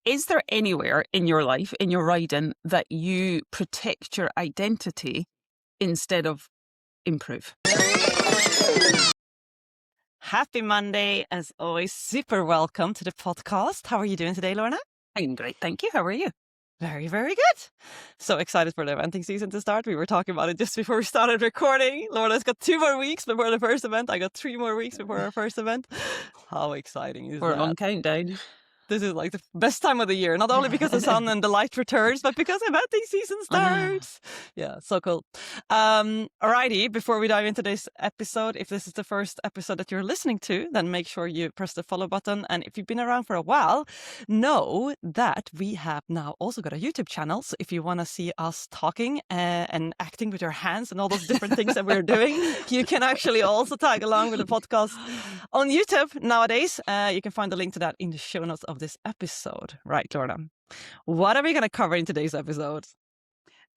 Is there anywhere in your life, in your riding, that you protect your identity instead of improve? Happy Monday, as always. Super welcome to the podcast. How are you doing today, Lorna? I'm great, thank you. How are you? Very, very good. So excited for the eventing season to start. We were talking about it just before we started recording. Lorna's got 2 more weeks before the first event. I got 3 more weeks before our first event. How exciting is We're that? on countdown. This is like the best time of the year, not only because the sun and the light returns, but because eventing season starts. Yeah, so cool. Alrighty, before we dive into this episode, if this is the first episode that you're listening to, then make sure you press the follow button. And if you've been around for a while, know that we have now also got a YouTube channel. So if you want to see us talking and acting with your hands and all those different things that we're doing, you can actually also tag along with the podcast on YouTube nowadays. You can find the link to that in the show notes of this episode. Right, Lorna, what are we going to cover in today's episode?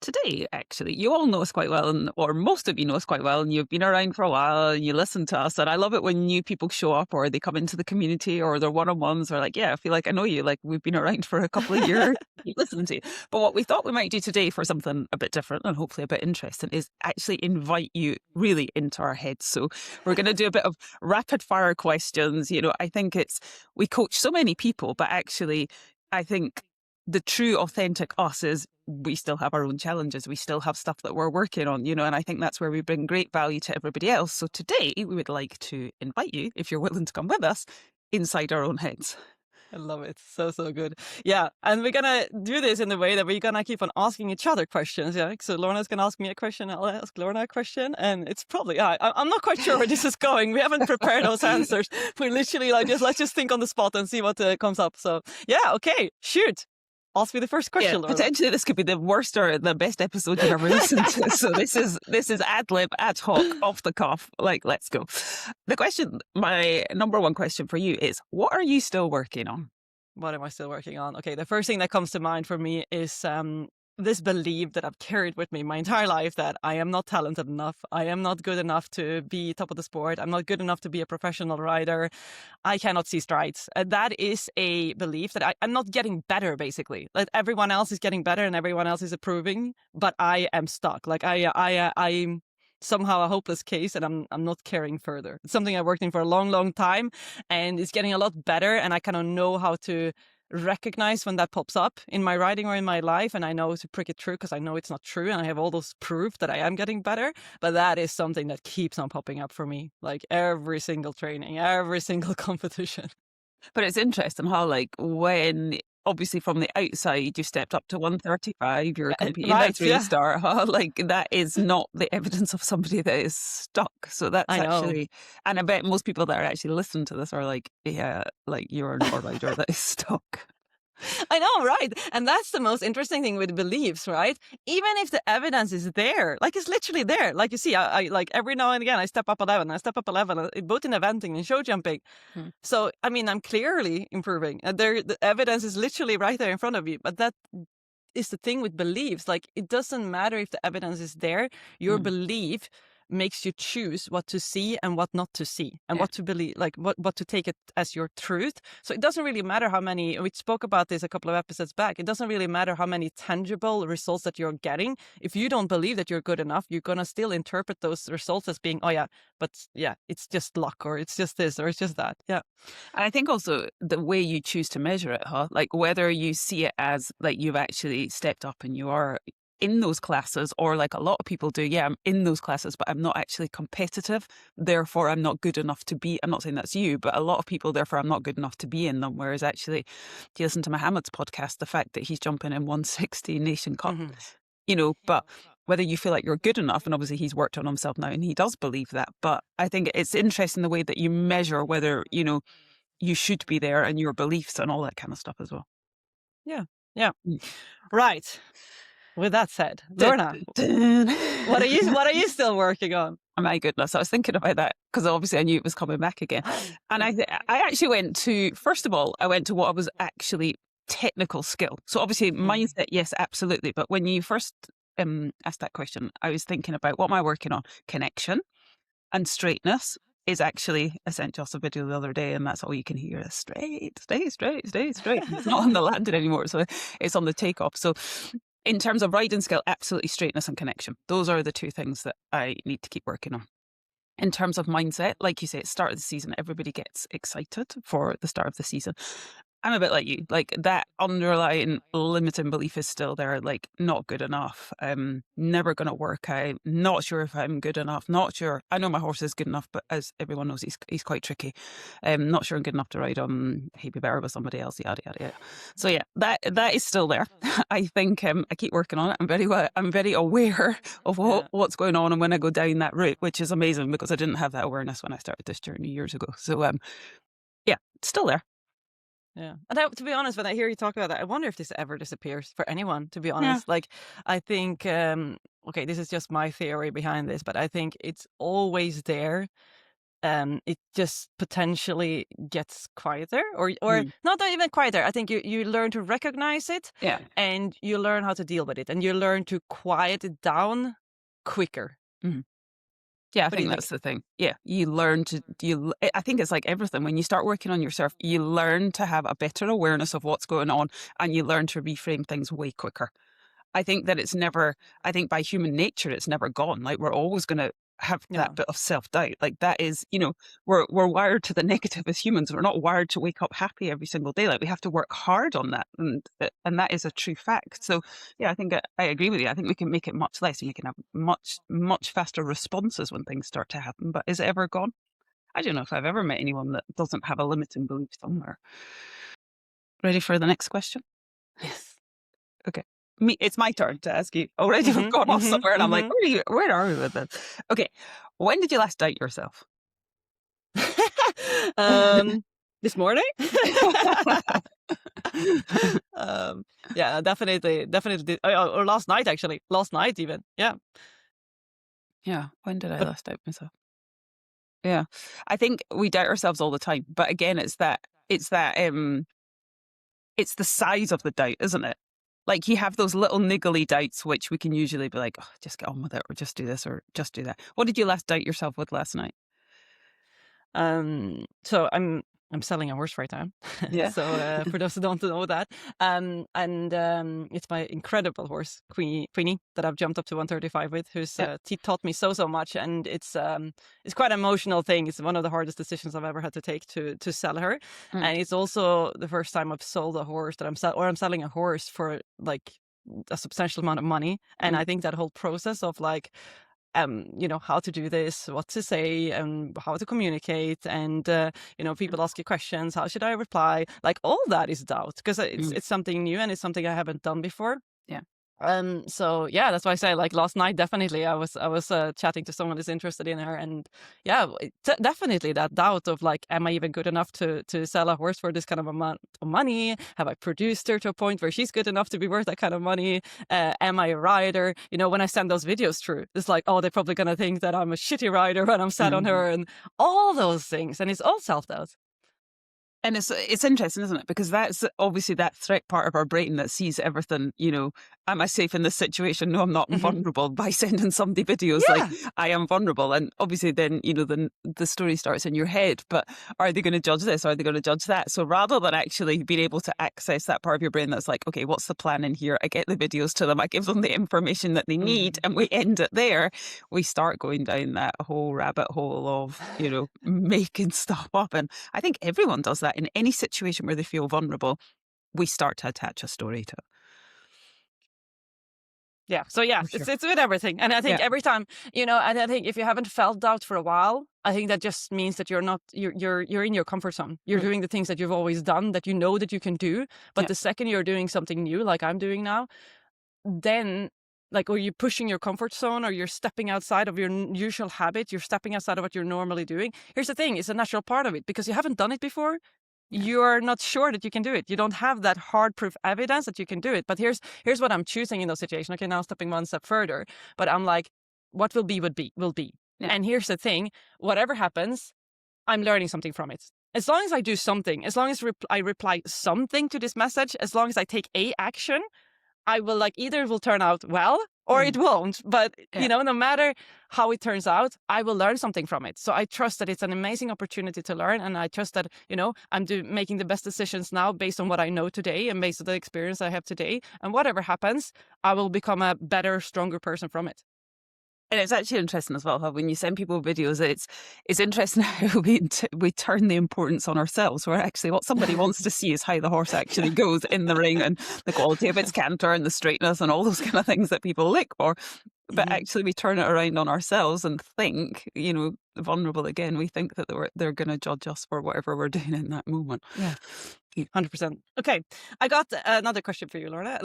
Today, actually, you all know us quite well, or most of you know us quite well, and you've been around for a while and you listen to us. And I love it when new people show up or they come into the community or they're one-on-ones or like, yeah, I feel like I know you, like we've been around for a couple of years. You listen to you. But what we thought we might do today for something a bit different and hopefully a bit interesting is actually invite you really into our heads. So we're going to do a bit of rapid fire questions. You know, I think we coach so many people, but actually I think the true authentic us is we still have our own challenges. We still have stuff that we're working on, you know, and I think that's where we bring great value to everybody else. So today we would like to invite you, if you're willing to come with us, inside our own heads. I love it. So, so good. Yeah. And we're going to do this in the way that we're going to keep on asking each other questions. Yeah. So Lorna's going to ask me a question. I'll ask Lorna a question. And it's probably, I'm not quite sure where this is going. We haven't prepared those answers. We're literally like, let's just think on the spot and see what comes up. So yeah. Okay. Shoot. Ask me the first question, Lorna. Potentially this could be the worst or the best episode you've ever listened to. So this is ad lib, ad hoc, off the cuff. Like, let's go. My number one question for you is, what are you still working on? What am I still working on? Okay, the first thing that comes to mind for me is this belief that I've carried with me my entire life that I am not talented enough. I am not good enough to be top of the sport. I'm not good enough to be a professional rider. I cannot see strides. That is a belief that I'm not getting better, basically. Like everyone else is getting better and everyone else is improving, but I am stuck. Like I'm somehow a hopeless case and I'm not caring further. It's something I worked in for a long, long time and it's getting a lot better. And I kind of know how to recognize when that pops up in my writing or in my life, and I know to prick it through because I know it's not true and I have all those proof that I am getting better. But that is something that keeps on popping up for me, like every single training, every single competition. But it's interesting how, like, when obviously from the outside you stepped up to 135, you're competing at 3-star, like that is not the evidence of somebody that is stuck. So that's actually, and I bet most people that are actually listening to this are like, yeah, like you're not a rider that is stuck. I know, right? And that's the most interesting thing with beliefs, right? Even if the evidence is there, like it's literally there. Like you see, I like every now and again, I step up 11, both in eventing and show jumping. So, I mean, I'm clearly improving. And the evidence is literally right there in front of you. But that is the thing with beliefs. Like, it doesn't matter if the evidence is there. Your belief makes you choose what to see and what not to see and what to believe, like what to take it as your truth. So it doesn't really matter how many, we spoke about this a couple of episodes back, it doesn't really matter how many tangible results that you're getting. If you don't believe that you're good enough, you're going to still interpret those results as being, oh yeah, but yeah, it's just luck or it's just this or it's just that. Yeah. And I think also the way you choose to measure it, like whether you see it as like you've actually stepped up and you are in those classes, or like a lot of people do, yeah, I'm in those classes, but I'm not actually competitive. Therefore, I'm not good enough to be, I'm not saying that's you, but a lot of people, therefore, I'm not good enough to be in them. Whereas actually, if you listen to Mohammed's podcast, the fact that he's jumping in 160 Nation Cup, you know, but whether you feel like you're good enough, and obviously he's worked on himself now and he does believe that. But I think it's interesting the way that you measure whether, you know, you should be there and your beliefs and all that kind of stuff as well. Yeah. Yeah. Right. With that said, Lorna, what are you still working on? Oh my goodness, I was thinking about that because obviously I knew it was coming back again. And I actually went to, first of all, I went to what was actually technical skill. So obviously mindset, yes, absolutely. But when you first asked that question, I was thinking about what am I working on? Connection and straightness is actually essential. I saw a video the other day, and that's all you can hear is straight, stay straight, stay straight. It's not on the landing anymore, so it's on the takeoff. So in terms of riding skill, absolutely straightness and connection. Those are the two things that I need to keep working on. In terms of mindset, like you say, at the start of the season, everybody gets excited for the start of the season. I'm a bit like you. Like, that underlying limiting belief is still there, like, not good enough. Never gonna work out. Not sure if I'm good enough. Not sure. I know my horse is good enough, but as everyone knows, he's quite tricky. Not sure I'm good enough to ride on. He'd be better with somebody else. Yada yada yada. So yeah, that is still there. I think I keep working on it. I'm very aware of what's going on and when I go down that route, which is amazing because I didn't have that awareness when I started this journey years ago. So yeah, it's still there. Yeah. And to be honest, when I hear you talk about that, I wonder if this ever disappears for anyone, to be Yeah. honest. Like, I think, okay, this is just my theory behind this, but I think it's always there. It just potentially gets quieter or Mm. not even quieter. I think you learn to recognize it Yeah. and you learn how to deal with it and you learn to quiet it down quicker. Mhm. Yeah, I What do think you think? that's the thing. Yeah, you learn to I think it's like everything. When you start working on yourself, you learn to have a better awareness of what's going on, and you learn to reframe things way quicker. I think that it's never, I think by human nature, it's never gone. Like, we're always going to have Yeah. that bit of self-doubt. Like, that is, we're wired to the negative as humans. We're not wired to wake up happy every single day. Like, we have to work hard on that. And that is a true fact. So yeah, I think I agree with you. I think we can make it much less and you can have much, much faster responses when things start to happen. But is it ever gone? I don't know if I've ever met anyone that doesn't have a limiting belief somewhere. Ready for the next question? Yes. Okay. It's my turn to ask you. Already we've gone off somewhere and I'm like, where are we with this? Okay. When did you last doubt yourself? This morning? Yeah, definitely. Or last night, actually. Last night, even. Yeah. Yeah. When did I But last doubt myself? Yeah. I think we doubt ourselves all the time. But again, it's the size of the doubt, isn't it? Like, you have those little niggly doubts, which we can usually be like, oh, just get on with it, or just do this, or just do that. What did you last doubt yourself with last night? so I'm selling a horse right now. Yeah. So for those who don't know that, it's my incredible horse Queenie that I've jumped up to 135 with, who's Yeah. taught me so much, and it's quite an emotional thing. It's one of the hardest decisions I've ever had to take to sell her, Mm. and it's also the first time I've sold a horse that I'm selling a horse for like a substantial amount of money, and Mm. I think that whole process of like how to do this, what to say, and how to communicate. And, people ask you questions. How should I reply? Like, all that is doubt because Mm. it's something new and it's something I haven't done before. Yeah. So yeah, that's why I say like last night, definitely I was chatting to someone who's interested in her, and yeah, definitely that doubt of like, am I even good enough to sell a horse for this kind of amount of money? Have I produced her to a point where she's good enough to be worth that kind of money? Am I a rider? When I send those videos through, it's like, oh, they're probably gonna think that I'm a shitty rider when I'm sat on Mhm. her, and all those things, and it's all self doubt. And it's interesting, isn't it? Because that's obviously that threat part of our brain that sees everything, am I safe in this situation? No, I'm not. I'm Hmm. vulnerable. By sending somebody videos like, Yeah. I am vulnerable. And obviously then, the story starts in your head, but are they going to judge this? Are they going to judge that? So rather than actually being able to access that part of your brain that's like, okay, what's the plan in here? I get the videos to them. I give them the information that they need, Mhm. and we end it there. We start going down that whole rabbit hole of, making stuff up. And I think everyone does that in any situation where they feel vulnerable. We start to attach a story to it. Yeah. So yeah, For sure. it's with everything. And I think Yeah. every time, and I think if you haven't felt doubt for a while, I think that just means that you're in your comfort zone. You're Mm. doing the things that you've always done that you know that you can do. But Yeah. the second you're doing something new, like I'm doing now, then or you're pushing your comfort zone or you're stepping outside of your usual habit, you're stepping outside of what you're normally doing. Here's the thing, it's a natural part of it because you haven't done it before. Yeah. You're not sure that you can do it. You don't have that hard proof evidence that you can do it. But here's what I'm choosing in those situations. Okay, now stepping one step further. But I'm like, what will be will be. Yeah. And here's the thing, whatever happens, I'm learning something from it. As long as I do something, as long as I reply something to this message, as long as I take a action, I will either it will turn out well or it won't. But, Yeah. no matter how it turns out, I will learn something from it. So I trust that it's an amazing opportunity to learn. And I trust that, I'm making the best decisions now based on what I know today and based on the experience I have today. And whatever happens, I will become a better, stronger person from it. And it's actually interesting as well how when you send people videos, it's interesting how we turn the importance on ourselves. Where actually what somebody wants to see is how the horse actually goes in the ring and the quality of its canter and the straightness and all those kind of things that people look for. But actually, we turn it around on ourselves and think, vulnerable again. We think that they're going to judge us for whatever we're doing in that moment. Yeah. 100%. Okay, I got another question for you, Lorna.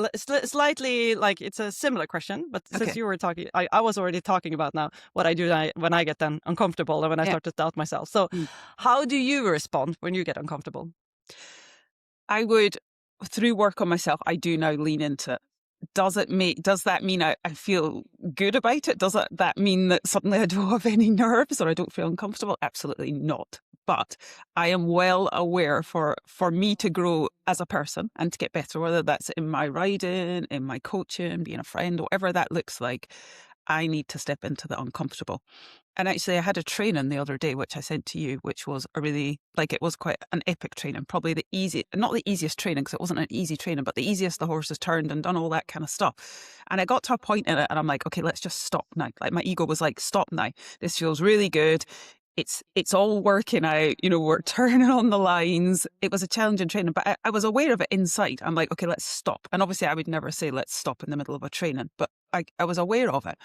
Slightly like it's a similar question, but since Okay. you were talking, I was already talking about now what I do when I get then uncomfortable and when I Yeah. start to doubt myself. So, Mm. how do you respond when you get uncomfortable? I would, through work on myself, I do now lean into it. Does that mean I feel good about it? Does that mean that suddenly I don't have any nerves or I don't feel uncomfortable? Absolutely not. But I am well aware for me to grow as a person and to get better, whether that's in my riding, in my coaching, being a friend, whatever that looks like, I need to step into the uncomfortable. And actually, I had a training the other day, which I sent to you, which was it was quite an epic training. Probably not the easiest training, because it wasn't an easy training, but the easiest the horse has turned and done all that kind of stuff. And I got to a point in it and I'm like, okay, let's just stop now. Like my ego was like, stop now. This feels really good. It's all working out. We're turning on the lines. It was a challenging training, but I was aware of it inside. I'm like, okay, let's stop. And obviously I would never say let's stop in the middle of a training, but I was aware of it.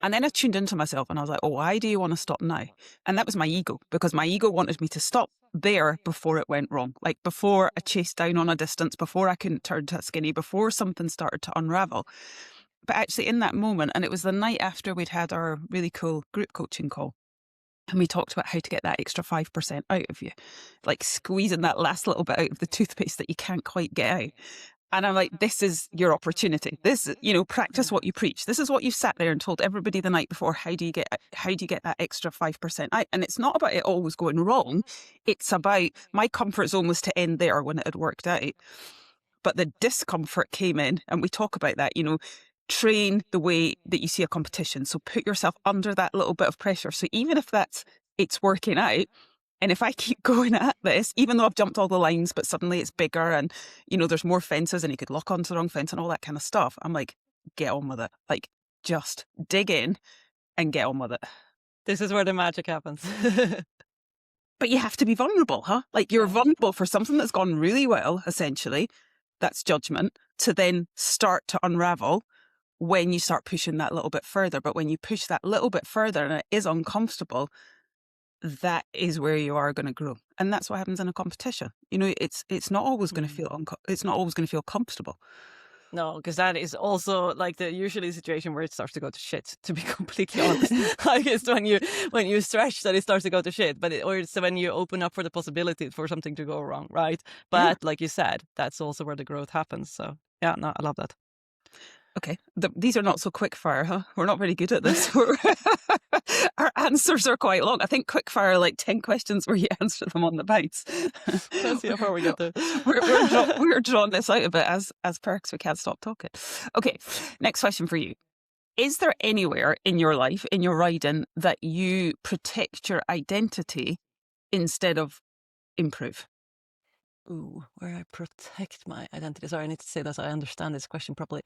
And then I tuned into myself and I was like, oh, why do you want to stop now? And that was my ego, because my ego wanted me to stop there before it went wrong. Like before I chased down on a distance, before I couldn't turn to a skinny, before something started to unravel. But actually in that moment, and it was the night after we'd had our really cool group coaching call, and we talked about how to get that extra 5% out of you, like squeezing that last little bit out of the toothpaste that you can't quite get out. And I'm like, this is your opportunity. This, practice what you preach. This is what you sat there and told everybody the night before. How do you get that extra 5% out? And it's not about it always going wrong. It's about my comfort zone was to end there when it had worked out. But the discomfort came in, and we talk about that, train the way that you see a competition. So put yourself under that little bit of pressure. So even if it's working out, and if I keep going at this, even though I've jumped all the lines, but suddenly it's bigger and, there's more fences and you could lock onto the wrong fence and all that kind of stuff, I'm like, get on with it. Like, just dig in and get on with it. This is where the magic happens. But you have to be vulnerable, huh? Like, you're vulnerable for something that's gone really well, essentially. That's judgment, to then start to unravel when you start pushing that little bit further. But when you push that little bit further and it is uncomfortable, that is where you are going to grow. And that's what happens in a competition. It's not always going to feel it's not always going to feel comfortable. No, because that is also like the usually situation where it starts to go to shit, to be completely honest. Like it's when you stretch that it starts to go to shit, or it's when you open up for the possibility for something to go wrong, right? But like you said, that's also where the growth happens. So yeah, no, I love that. Okay, these are not so quick fire, huh? We're not very good at this. Our answers are quite long. I think quick fire, like 10 questions where you answer them on the bounce. Let's see how far we get there. We're drawing this out a bit as perks. We can't stop talking. Okay, next question for you. Is there anywhere in your life, in your riding, that you protect your identity instead of improve? Ooh, where I protect my identity. Sorry, I need to say that so I understand this question properly.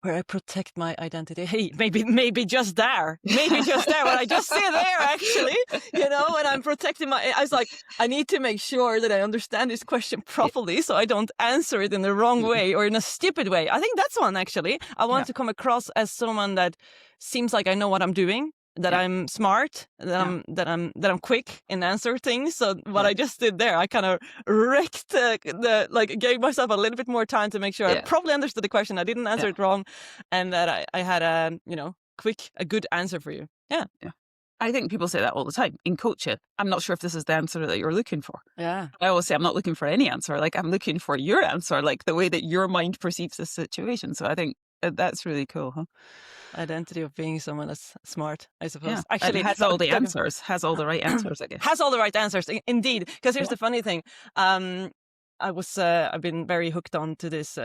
Where I protect my identity. Hey, maybe just there. Maybe just there. When I just say there, actually, when I'm protecting I was like, I need to make sure that I understand this question properly so I don't answer it in the wrong way or in a stupid way. I think that's one, actually. I want to come across as someone that seems like I know what I'm doing, that I'm smart, that I'm quick in answer things. So what I just did there, I kind of wrecked gave myself a little bit more time to make sure I probably understood the question. I didn't answer it wrong, and that I had a good answer for you. Yeah. I think people say that all the time in coaching. I'm not sure if this is the answer that you're looking for. Yeah. I always say I'm not looking for any answer. Like, I'm looking for your answer, like the way that your mind perceives the situation. So I think that's really cool, huh? Identity of being someone that's smart, I suppose. Yeah. Actually, it has all the answers, has all the right answers, I guess. Has all the right answers, indeed. Because here's the funny thing. I've been very hooked on to this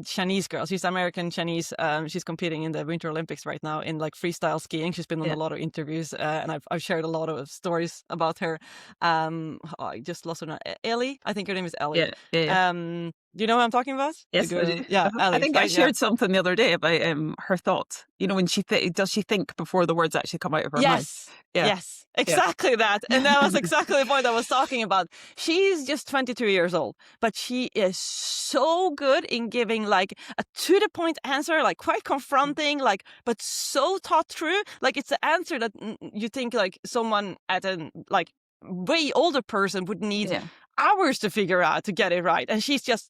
Chinese girl. She's American Chinese. She's competing in the Winter Olympics right now in like freestyle skiing. She's been on a Yeah. lot of interviews, and I've shared a lot of stories about her. Oh, I just lost her name. Ellie, I think her name is Ellie. Yeah. Yeah. Yeah. Do you know what I'm talking about? The Yes, I do. girl, yeah, I Ellie, think I right? Yeah. shared something the other day about her thoughts. You know, when does she think before the words actually come out of her mouth? Yes. Yeah. Yes, Yeah. exactly that. And that was exactly the point I was talking about. She's just 22 years old, but she is so good in giving like a to the point answer, like quite confronting, like, but so thought through. Like it's the answer that you think like someone at an like way older person would need Yeah. hours to figure out to get it right. And she's just,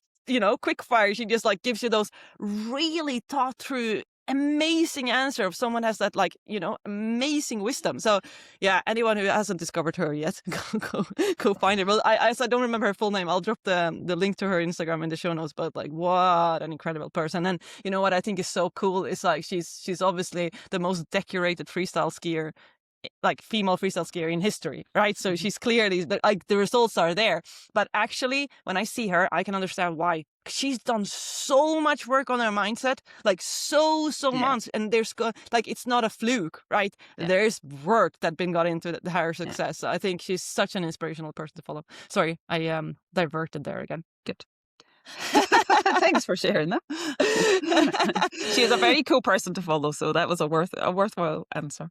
quick fire. She just like gives you those really thought through amazing answer if someone has that like amazing wisdom. So yeah, anyone who hasn't discovered her yet, go find her. Well, I don't remember her full name. I'll drop the link to her Instagram in the show notes. But like, what an incredible person! And you know what I think is so cool is like she's obviously the most decorated freestyle skier, like female freestyle skier in history, right? So Mhm. she's clearly like the results are there. But actually, when I see her, I can understand why. She's done so much work on her mindset, like so Yeah. much, and like it's not a fluke, right? Yeah. There's work that been got into her Yeah. success. So I think she's such an inspirational person to follow. Sorry, I diverted there again. Good. Thanks for sharing that. She is a very cool person to follow, so that was a worthwhile answer.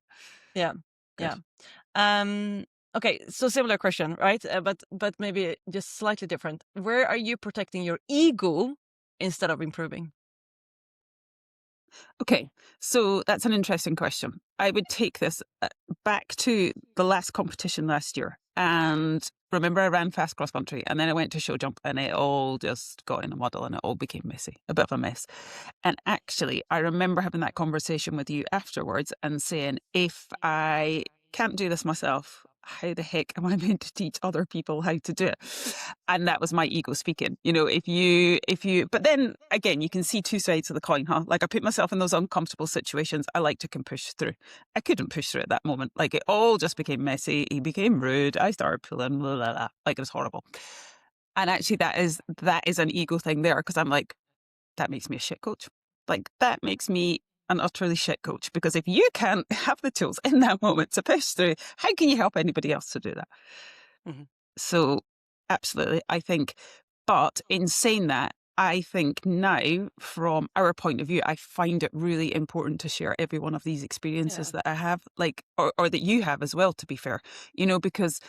Yeah, yeah. Good. Um, okay, so similar question, right? But maybe just slightly different. Where are you protecting your ego instead of improving? Okay, so that's an interesting question. I would take this back to the last competition last year. And remember, I ran fast cross country and then I went to show jump and it all just got in a muddle and it all became messy, a bit of a mess. And actually, I remember having that conversation with you afterwards and saying, if I can't do this myself, how the heck am I meant to teach other people how to do it? And that was my ego speaking. You know, but then again, you can see two sides of the coin, huh? Like I put myself in those uncomfortable situations. I like to can push through. I couldn't push through at that moment. Like it all just became messy. He became rude. I started pulling, blah, blah, blah. Like it was horrible. And actually, that is an ego thing there because I'm like, that makes me a shit coach. Like that makes me an utterly shit coach because if you can't have the tools in that moment to push through, how can you help anybody else to do that? Mhm. So absolutely, I think, but in saying that, I think now from our point of view, I find it really important to share every one of these experiences Yeah. that I have, like, or that you have as well, to be fair, because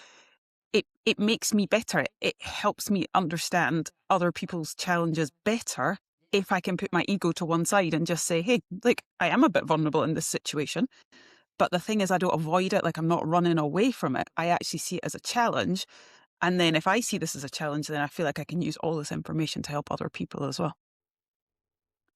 it makes me better. It helps me understand other people's challenges better if I can put my ego to one side and just say, hey, like, I am a bit vulnerable in this situation. But the thing is, I don't avoid it. Like, I'm not running away from it. I actually see it as a challenge. And then if I see this as a challenge, then I feel like I can use all this information to help other people as well.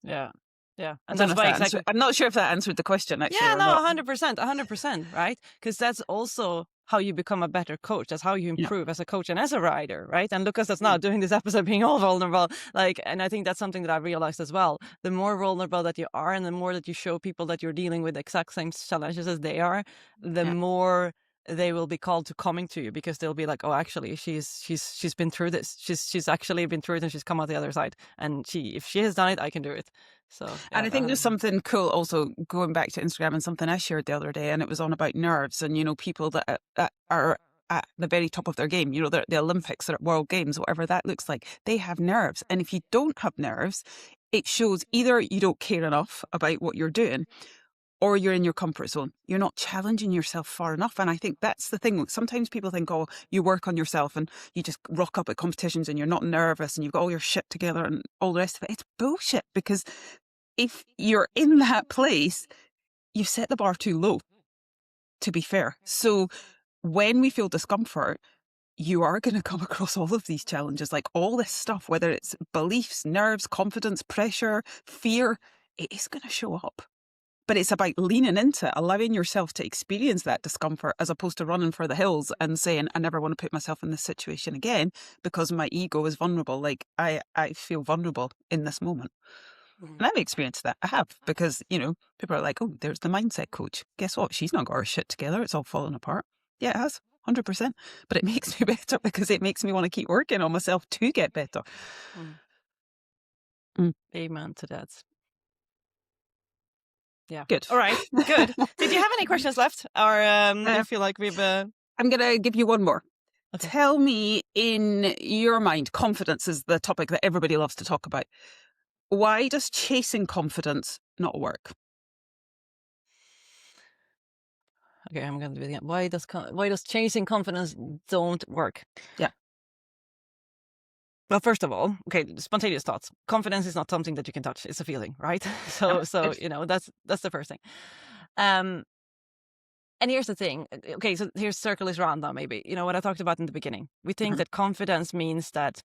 Yeah. Yeah. I And don't know that's if why that answered, exactly. I'm not sure if that answered the question actually Yeah, or no, not. 100%, 100%, right? Because that's also how you become a better coach. That's how you Yeah. improve as a coach and as a rider, right? And look at us Mm. now doing this episode being all vulnerable. Like, and I think that's something that I realized as well. The more vulnerable that you are and the more that you show people that you're dealing with the exact same challenges as they are, the Yeah. more they will be called to coming to you because they'll be like, oh, actually, she's been through this. She's actually been through it and she's come out the other side. And if she has done it, I can do it. So And yeah, I think there's something cool also going back to Instagram and something I shared the other day, and it was on about nerves and, people that are at the very top of their game, they're at the Olympics, they're at World Games, whatever that looks like. They have nerves. And if you don't have nerves, it shows either you don't care enough about what you're doing or you're in your comfort zone. You're not challenging yourself far enough. And I think that's the thing. Sometimes people think, oh, you work on yourself and you just rock up at competitions and you're not nervous and you've got all your shit together and all the rest of it. It's bullshit because if you're in that place, you've set the bar too low, to be fair. So when we feel discomfort, you are going to come across all of these challenges, like all this stuff, whether it's beliefs, nerves, confidence, pressure, fear, it is going to show up. But it's about leaning into it, allowing yourself to experience that discomfort as opposed to running for the hills and saying, I never want to put myself in this situation again because my ego is vulnerable. Like I feel vulnerable in this moment. Mhm. And I've experienced that. I have, because, people are like, oh, there's the mindset coach. Guess what? She's not got her shit together. It's all falling apart. Yeah, it has. 100%. But it makes me better because it makes me want to keep working on myself to get better. Mm. Mm. Amen to that. Yeah. Good. All right. Good. Did you have any questions left, or do you feel like we've? I'm going to give you one more. Okay. Tell me, in your mind, confidence is the topic that everybody loves to talk about. Why does chasing confidence not work? Okay, I'm gonna do it again. Why does chasing confidence don't work? Yeah. Well, first of all, okay, spontaneous thoughts. Confidence is not something that you can touch; it's a feeling, right? Yeah. So Good. that's the first thing. And here's the thing. Okay, so here's circle is round now. Maybe what I talked about in the beginning. We think Mhm. that confidence means that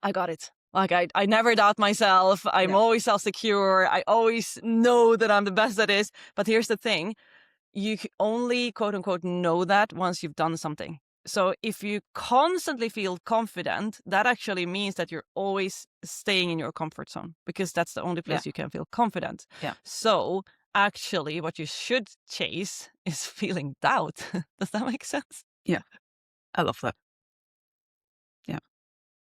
I got it. Like I never doubt myself. I'm Yeah. always self-secure. I always know that I'm the best at this. But here's the thing. You only quote unquote know that once you've done something. So if you constantly feel confident, that actually means that you're always staying in your comfort zone, because that's the only Yeah. place you can feel confident. Yeah. So actually what you should chase is feeling doubt. Does that make sense? Yeah. I love that. Yeah.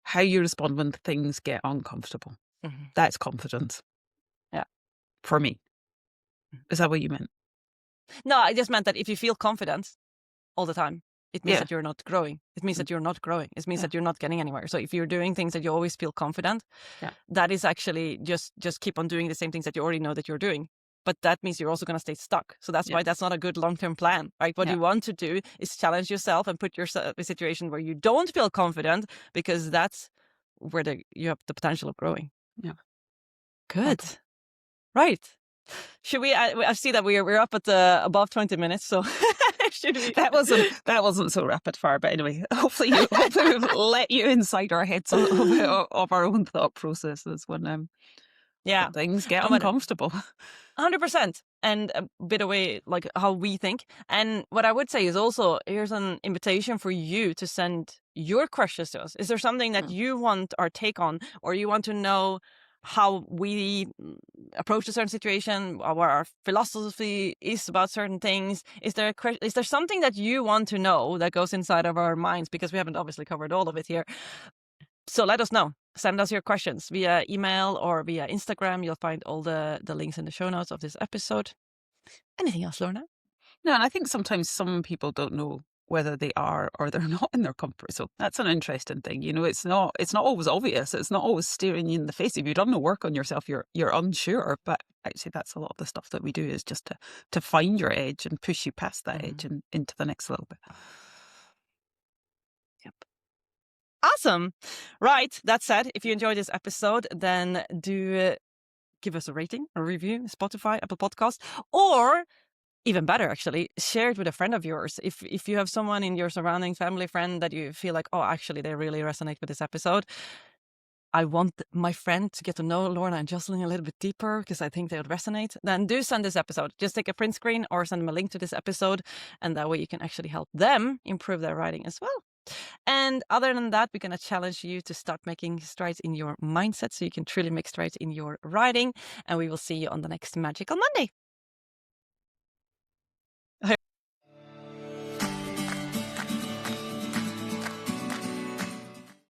How you respond when things get uncomfortable. Mhm. That's confidence. Yeah. For me. Is that what you meant? No, I just meant that if you feel confident all the time, it means Yeah. that you're not growing. It means Mm. that you're not growing. It means Yeah. that you're not getting anywhere. So if you're doing things that you always feel confident, Yeah. that is actually just keep on doing the same things that you already know that you're doing. But that means you're also going to stay stuck. So that's Yeah. why that's not a good long-term plan, right? What Yeah. you want to do is challenge yourself and put yourself in a situation where you don't feel confident, because that's where you have the potential of growing. Yeah. Good. Right. Should we? I see that we're up at above 20 minutes. So should we? That wasn't so rapid fire, but anyway, hopefully we've let you inside our heads a little bit of our own thought processes when Yeah. things get I'm gonna- uncomfortable. 100%, and a bit away like how we think. And what I would say is also, here's an invitation for you to send your questions to us. Is there something that you want our take on, or you want to know how we approach a certain situation, or what our philosophy is about certain things? Is there something that you want to know that goes inside of our minds, because we haven't obviously covered all of it here? So let us know. Send us your questions via email or via Instagram. You'll find all the links in the show notes of this episode. Anything else, Lorna? No, and I think sometimes some people don't know whether they are or they're not in their comfort zone. That's an interesting thing. It's not always obvious. It's not always staring you in the face. If you've done no work on yourself, you're unsure. But actually, that's a lot of the stuff that we do, is just to find your edge and push you past that edge and into the next little bit. Yep. Awesome. Right. That said, if you enjoyed this episode, then do give us a rating, a review, Spotify, Apple Podcast, or even better, actually, share it with a friend of yours. If you have someone in your surrounding, family, friend, that you feel like, oh, actually, they really resonate with this episode. I want my friend to get to know Lorna and Jocelyn a little bit deeper, because I think they would resonate. Then do send this episode. Just take a print screen or send them a link to this episode. And that way you can actually help them improve their writing as well. And other than that, we're going to challenge you to start making strides in your mindset so you can truly make strides in your writing. And we will see you on the next Magical Monday.